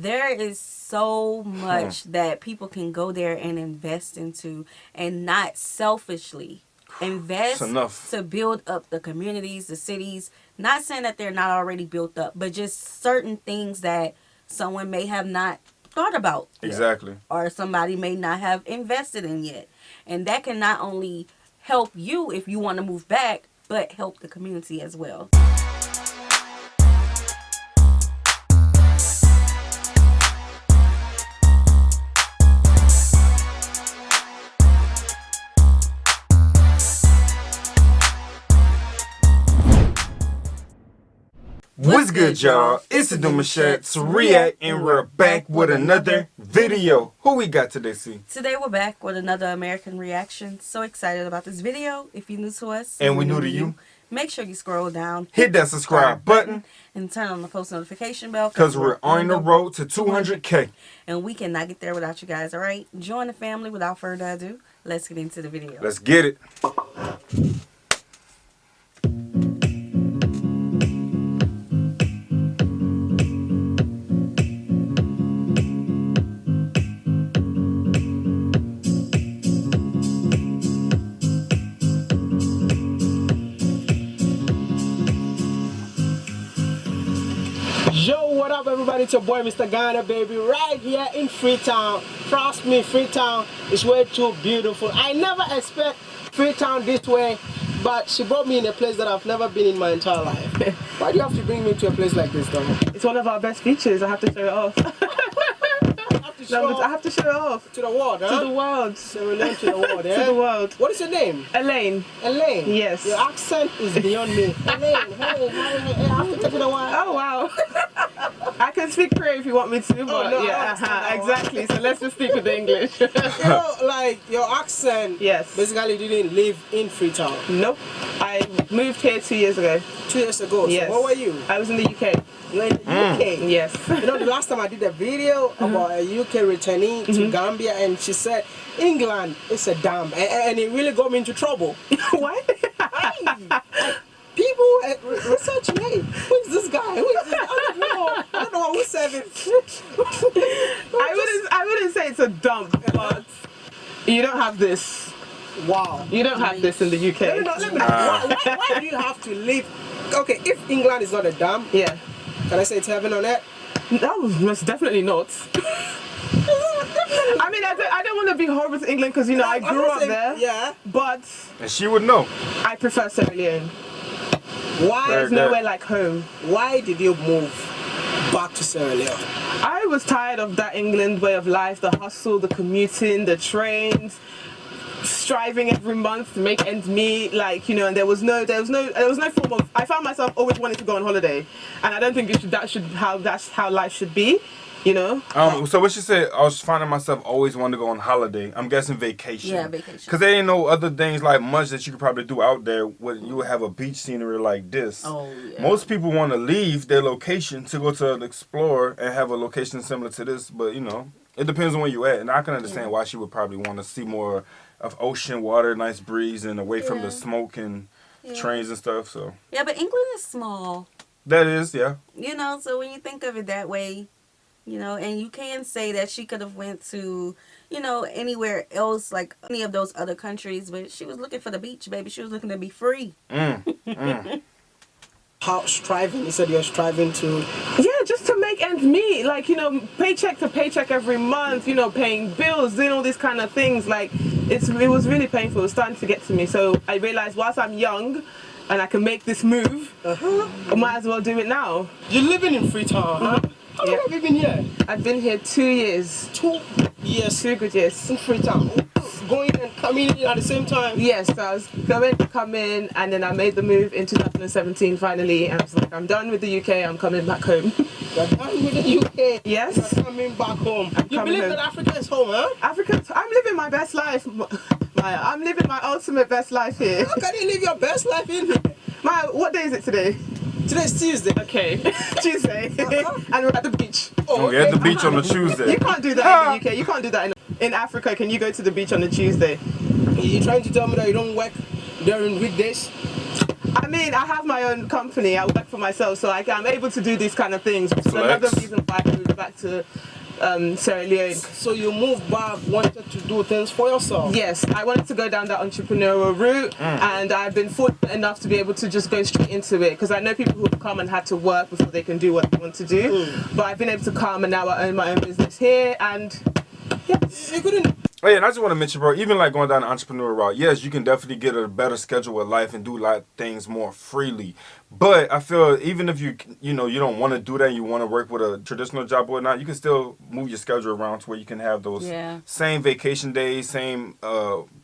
there is so much that people can go there and invest into, and not selfishly invest to build up the communities, the cities. Not saying that they're not already built up, but just certain things that someone may have not thought about yet, exactly, or somebody may not have invested in yet. And that can not only help you if you want to move back, but help the community as well. What's good, y'all? It's the Demouchets REACT, and we're back with another video. Who we got today, C? Today we're back with another American reaction. So excited about this video. If you're new to us and we're new to you, make sure you scroll down, hit that subscribe button, and turn on the post notification bell, because we're on the road to 200K. And we cannot get there without you guys, alright? Join the family. Without further ado, let's get into the video. Let's get it. Yo, what up everybody, it's your boy Mr. Ghana, baby, right here in Freetown. Trust me, Freetown is way too beautiful. I never expect Freetown this way, but she brought me in a place that I've never been in my entire life. Why do you have to bring me to a place like this, though? It's one of our best features, I have to show it off. I have to show it off. To the world, huh? To the world. So we're to the world, yeah? To the world. What is your name? Elaine. Elaine? Yes. Your accent is beyond me. Elaine, hey, I have to take it a while. Oh, wow. I can speak Korean if you want me to, but no, yeah, exactly. So let's just stick with the English. You know, like, your accent, yes, basically didn't live in Freetown. Nope. I moved here 2 years ago. 2 years ago? Yes. So what were you? I was in the UK. You were in the UK? Yes. You know, the last time I did a video about a UK returnee to Gambia, and she said, England is a damn, and it really got me into trouble. What? People researching, hey, who is this guy? Who is this? I don't know who's serving. I wouldn't say it's a dump, but you don't have this. Wow. You don't have this in the UK. Let me know. Why do you have to live? Okay, if England is not a dam, yeah, can I say it's heaven on earth? No, most definitely not. I mean, I don't want to be horrible to England because, you know, I grew up there. Yeah. But and she would know. I prefer Sierra Leone. Why? There's nowhere like home. Why did you move back to Sierra Leone? I was tired of that England way of life, the hustle, the commuting, the trains, striving every month to make ends meet, like, you know, and there was no form of, I found myself always wanting to go on holiday, and I don't think that's how life should be, you know. So what she said, I was finding myself always wanting to go on holiday. I'm guessing vacation. Yeah, vacation. Because there ain't no other things like much that you could probably do out there where you would have a beach scenery like this. Oh, yeah. Most people want to leave their location to go to explore and have a location similar to this, but you know, it depends on where you at. And I can understand why she would probably want to see more of ocean, water, nice breeze, and away from the smoke and trains and stuff. So yeah, but England is small. That is, yeah. You know, so when you think of it that way, you know, and you can say that she could have went to, you know, anywhere else, like any of those other countries, but she was looking for the beach, baby. She was looking to be free. How striving? You said you're striving to... Yeah, just to make ends meet, like, you know, paycheck to paycheck every month, you know, paying bills, doing all these kind of things. Like, it was really painful. It was starting to get to me. So I realized whilst I'm young and I can make this move, I might as well do it now. You're living in Freetown, huh? How long have you been here? I've been here 2 years. 2 years? 2 good years. In Freetown? Going and coming in at the same time? Yes, so I was going to come in, and then I made the move in 2017 finally, and I was like, I'm done with the UK, I'm coming back home. You're done with the UK? Yes. You're coming back home. You believe that Africa is home, huh? Africa, I'm living my best life. I'm living my ultimate best life here. How can you live your best life in here? Maya, what day is it today? Today's Tuesday. Okay, Tuesday. And we're at the beach. Oh, okay. We're at the beach on a Tuesday. You can't do that in the UK. You can't do that in Africa. Can you go to the beach on a Tuesday? Are you trying to tell me that you don't work during weekdays? I mean, I have my own company. I work for myself, so I'm able to do these kind of things. It's another reason why I moved back to Sierra Leone. So you moved back, wanted to do things for yourself? Yes, I wanted to go down that entrepreneurial route, and I've been fortunate enough to be able to just go straight into it, because I know people who have come and had to work before they can do what they want to do. But I've been able to come, and now I own my own business here, and yes. You couldn't. Oh yeah, and I just want to mention, bro, even like going down the entrepreneur route, yes, you can definitely get a better schedule with life and do a lot of things more freely. But I feel even if you don't want to do that, and you want to work with a traditional job or whatnot, you can still move your schedule around to where you can have those same vacation days, same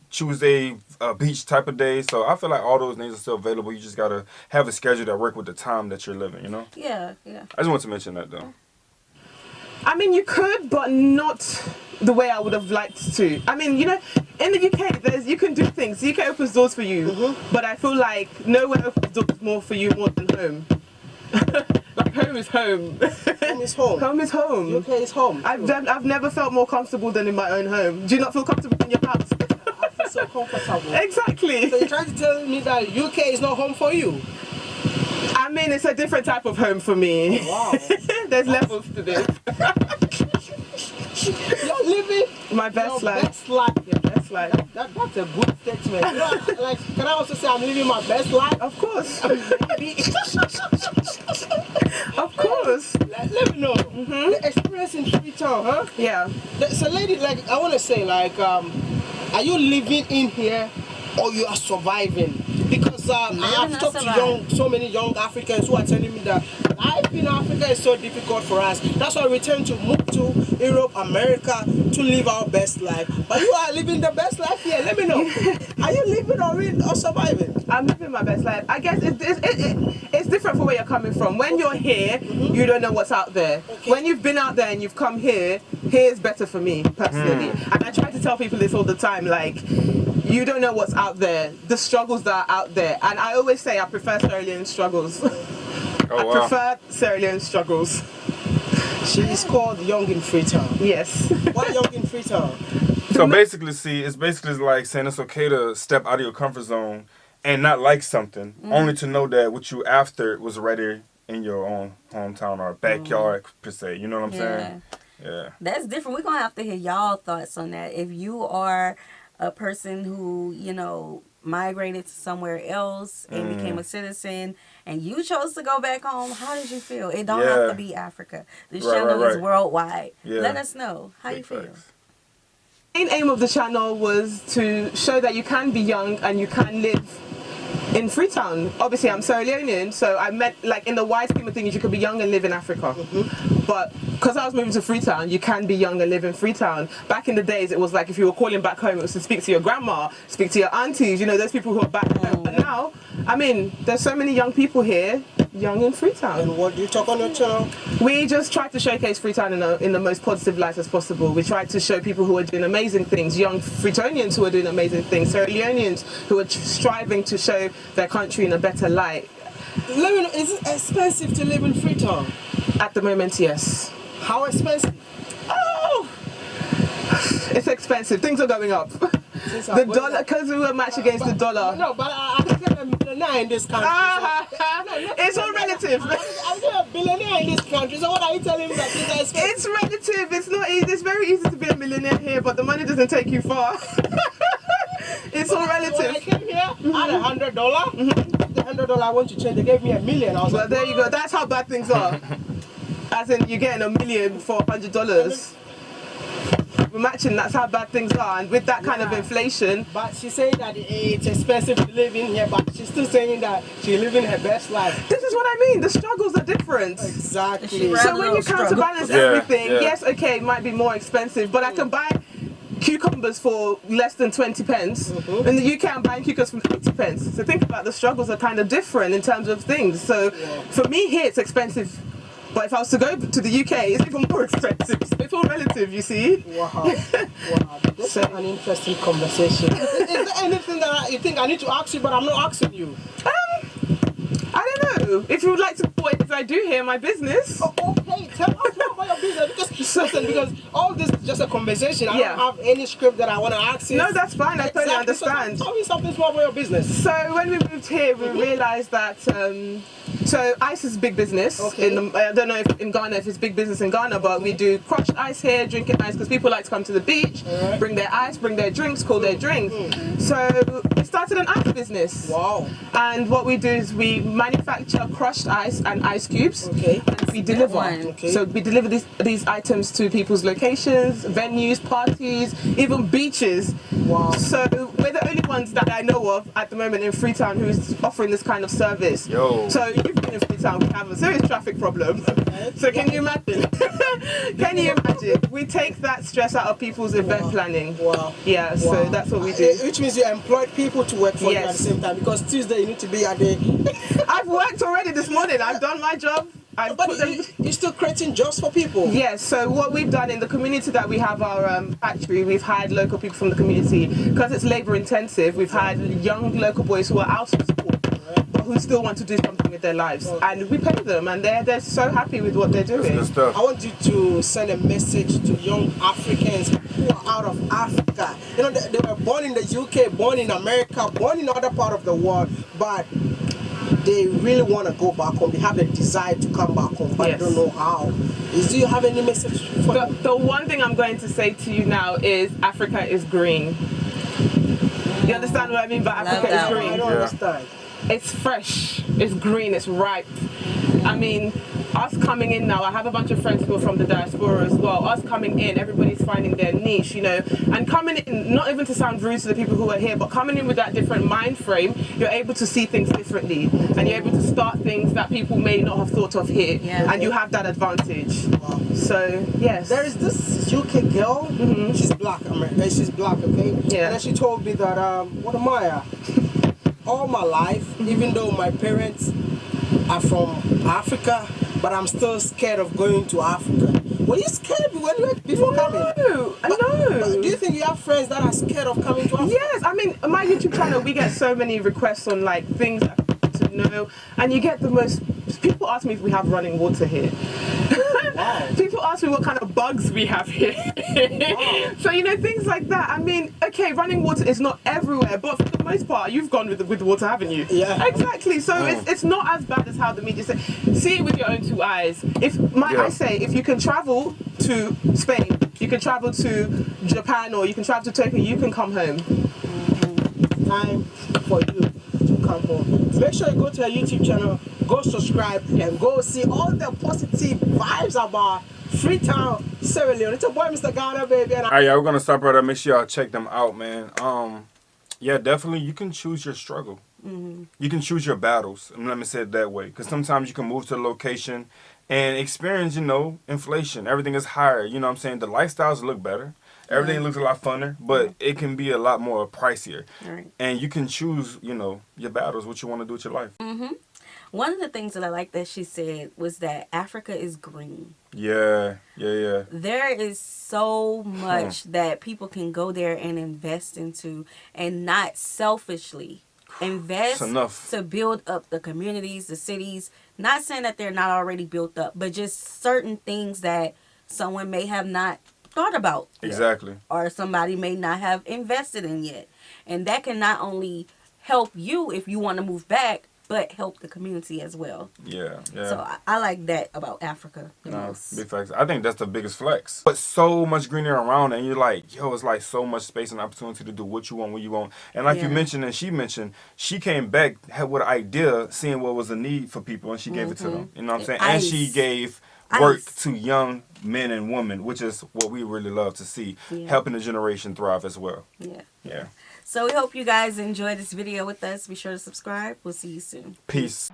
Tuesday beach type of days. So I feel like all those things are still available. You just got to have a schedule that work with the time that you're living, you know? Yeah, yeah. I just want to mention that, though. I mean, you could, but not the way I would have liked to. I mean, you know, in the UK, you can do things. The UK opens doors for you, but I feel like nowhere opens doors more for you more than home. Like home is home. Home is home. Home is home. UK is home. I've never felt more comfortable than in my own home. Do you not feel comfortable in your house? I feel so comfortable. Exactly. So you're trying to tell me that UK is not home for you? I mean, it's a different type of home for me. Wow. There's levels to this. You're living my best life. Best life. Your best life. That's a good statement. You know, like, can I also say I'm living my best life? Of course. Maybe. Of course. Let me know. The experience in Freetown, huh? Yeah. So, lady, like, I want to say, like, are you living in here or you are surviving? Because I've talked to so many young Africans who are telling me that life in Africa is so difficult for us. That's why we tend to move to Europe, America to live our best life. But you are living the best life here. Let me know. Are you living or surviving? I'm living my best life. I guess it's different for where you're coming from. When you're here, you don't know what's out there. Okay. When you've been out there and you've come here, here's better for me, personally. And I try to tell people this all the time, like, you don't know what's out there, the struggles that are out there. And I always say I prefer Sierra Leone struggles. I prefer Sierra Leone struggles. She is called Young in Freetown. Yes. Why Young in Freetown? So basically, it's basically like saying it's okay to step out of your comfort zone and not like something, only to know that what you after was right in your own hometown or backyard, per se. You know what I'm saying? Yeah. That's different. We're going to have to hear y'all thoughts on that. If you are a person who, you know, migrated to somewhere else and became a citizen and you chose to go back home, how did you feel? It don't have to be Africa. This channel is worldwide. Let us know how you feel. The main aim of the channel was to show that you can be young and you can live in Freetown. Obviously, I'm Sierra Leonean, so I meant, like, in the wide scheme of things, you could be young and live in Africa. But because I was moving to Freetown, you can be young and live in Freetown. Back in the days, it was like if you were calling back home, it was to speak to your grandma, speak to your aunties, you know, those people who are back home. But now, I mean, there's so many young people here, young in Freetown. And what do you talk on your channel? We just try to showcase Freetown in the most positive light as possible. We try to show people who are doing amazing things, young Freetonians who are doing amazing things, Sierra Leoneans who are striving to show their country in a better light. Let me know, is it expensive to live in Freetown? At the moment, yes. How expensive? Oh! It's expensive. Things are going up. The dollar, because we were matched against the dollar. No, but I can get a millionaire in this country. It's all relative. I'm not a billionaire in this country, so what are you telling me that things are expensive? It's relative. It's not easy. It's very easy to be a millionaire here, but the money doesn't take you far. It's all relative. When I came here, I had $100. The $100 I want to change, they gave me $1 million. I was like, there you go. That's how bad things are. As in, you're getting $1 million for $100. We're matching, that's how bad things are, and with that kind of inflation. But she's saying that it's expensive to live in here, but she's still saying that she's living her best life. This is what I mean, the struggles are different. Exactly. So when you counterbalance everything, yes, okay, it might be more expensive, but I can buy cucumbers for less than 20 pence. In the UK, I'm buying cucumbers for 50 pence. So think about the struggles are kind of different in terms of things. So for me here, it's expensive. But if I was to go to the UK, it's even more expensive. It's all relative, you see. Wow. Wow. This is an interesting conversation. Is there anything that you think I need to ask you, but I'm not asking you? I don't know. If you would like to know what it is I do here, my business. Oh, okay, tell us more about your business, because Listen, because all this is just a conversation. I Yeah. don't have any script that I want to ask you. No, that's fine. I totally understand. So tell me something small about your business. So when we moved here, we realised that so ice is big business. Okay. I don't know if in Ghana if it's big business in Ghana, but we do crushed ice here, drinking ice, because people like to come to the beach, bring their ice, bring their drinks, call their drinks. So we started an ice business. Wow. And what we do is we manufacture crushed ice and ice cubes. Okay. And we deliver. Okay. So we deliver these items to people's locations, venues, parties, even beaches. Wow. So we're the only ones that I know of at the moment in Freetown who's offering this kind of service. Yo. So you've been in Freetown, we have a serious traffic problem. So can you imagine? Can you imagine? We take that stress out of people's event planning. Wow. Yeah, so that's what we do. Which means you employed people to work for you at the same time, because Tuesday you need to be at the... I've worked already this morning. I've done my job. But you're still creating jobs for people. Yes, so what we've done in the community that we have our factory, we've hired local people from the community. Because it's labour intensive, we've hired young local boys who are out of school, but who still want to do something with their lives. And we pay them, and they're so happy with what they're doing. Good stuff. I want you to send a message to young Africans who are out of Africa. You know, they were born in the UK, born in America, born in other part of the world, but they really want to go back home. They have a desire to come back home, but they don't know how. Do you have any message for them? The one thing I'm going to say to you now is Africa is green. You understand what I mean by Africa is green? I don't understand. It's fresh, it's green, it's ripe. I mean, us coming in now, I have a bunch of friends who are from the diaspora as well. Us coming in, everybody's finding their niche, you know, and coming in, not even to sound rude to the people who are here, but coming in with that different mind frame, you're able to see things differently, and you're able to start things that people may not have thought of here, and you have that advantage. Wow. So, yes. There is this UK girl, she's black, she's black, okay? Yeah. And then she told me that, what am I? All my life, even though my parents are from Africa, but I'm still scared of going to Africa. Were you scared when you were before coming? No, I know. But do you think you have friends that are scared of coming to Africa? Yes, I mean, my YouTube channel, we get so many requests on like things that to know, and you get the most. People ask me if we have running water here. Wow. People ask me what kind of bugs we have here. Wow. So you know, things like that. I mean, okay, running water is not everywhere, but for the most part, you've gone with the water, haven't you? Yeah. Exactly. So it's not as bad as how the media say. See it with your own two eyes. I say, if you can travel to Spain, you can travel to Japan, or you can travel to Tokyo, you can come home. It's time for you to come home. Make sure you go to her YouTube channel, go subscribe, and go see all the positive vibes about Freetown, Sierra Leone. It's your boy, Mr. Ghana, baby. And Alright, y'all, we're gonna stop right there. Make sure y'all check them out, man. Yeah, definitely, you can choose your struggle. You can choose your battles. And let me say it that way, because sometimes you can move to the location and experience, you know, inflation. Everything is higher. You know what I'm saying? The lifestyles look better. Everything looks a lot funner, but it can be a lot more pricier. Right. And you can choose, you know, your battles, what you want to do with your life. One of the things that I like that she said was that Africa is green. Yeah. There is so much that people can go there and invest into, and not selfishly invest to build up the communities, the cities. Not saying that they're not already built up, but just certain things that someone may have not thought about Exactly. yet, or somebody may not have invested in yet. And that can not only help you if you want to move back, but help the community as well. Yeah. So I like that about Africa the No, most. big facts. I think that's the biggest flex. But so much greenery around, and you're like, yo, it's like so much space and opportunity to do what you want, when you want. And like you mentioned, and she mentioned, she came back with an idea, seeing what was a need for people, and she gave it to them. You know what I'm saying? And she gave work to young men and women, which is what we really love to see, helping the generation thrive as well. Yeah. So we hope you guys enjoyed this video with us. Be sure to subscribe. We'll see you soon. Peace.